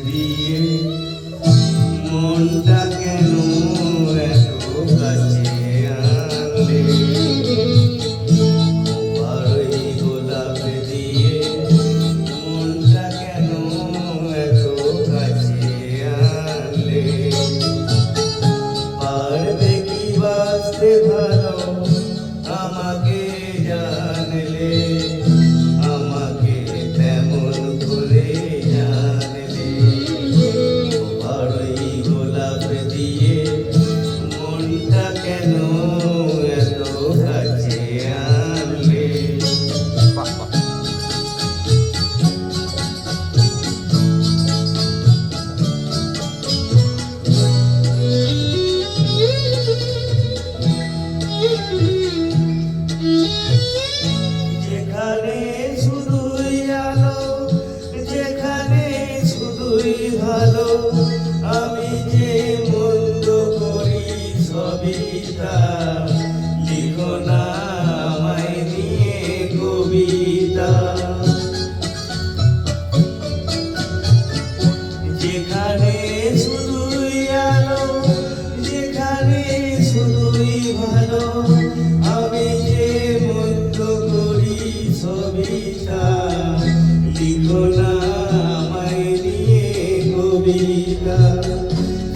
দিয়ে মনটা কেন এত কাছে আনলে? বারোই গোলাপ দিয়ে মনটা কেন এত কাছে আনলে? পারবে কি বাঁচতে ভালো আমাকে জানলে? আমাকে তেমন করে জানলে? বারোই গোলাপ দিয়ে মনটা কেন এত কাছে আনলে? যেখানে শুধুই আলো, যেখানে শুধুই ভালো, আমি যে মন্দ করি সবই তা। লিখো না আমায় নিয়ে কবিতা। যেখানে শুধুই আলো, যেখানে শুধুই ভালো, আমি যে মন্দ করি সবই তা। লিখো না আমায় নিয়ে কবিতা।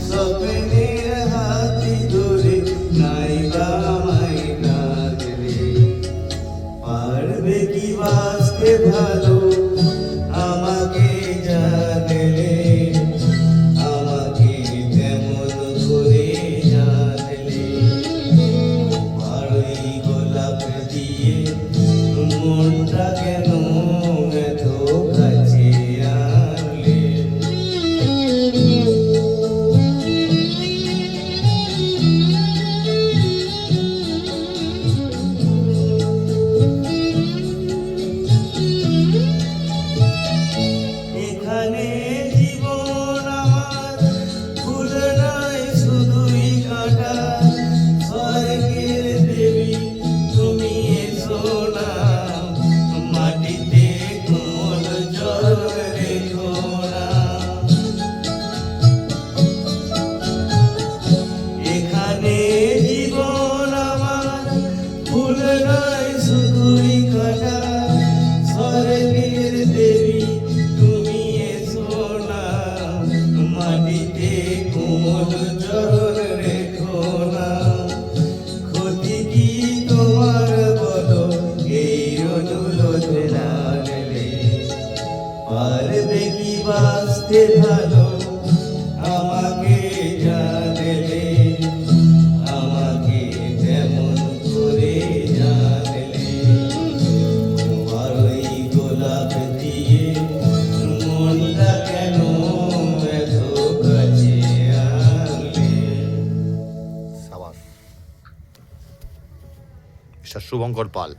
স্বপ্নের হাতি ধরে নাইবা আমায় কাঁদলে। পারবে কি বাঁচতে ভালো আমাকে জানলে? আমাকে তেমন করে জানলে? বারোই গোলাপ দিয়ে মনটা কেন এত কাছে আনলে? এখানে জীবন আমার ফুল নয় শুধুই কাঁটা। স্বর্গের দেবী তুমি এসো না, মাটিতে কোমল জল রেখো না। এখানে জীবন আমার ফুল নয় শুধুই কাঁটা। স্বর্গের দেবী তুমি এসো না, মাটিতে কোমল জল রেখো না। ক্ষতি কি তোমার বলো এই অনুরোধ রাখলে? পারবে কি বাঁচতে ভালো আমাকে জানলে? আমাকে তেমন করে জানলে? বারোই গোলাপ দিয়ে মনটা কেন এত কাছে আনলে? সাবাস। মিস্টার শুভঙ্কর পাল।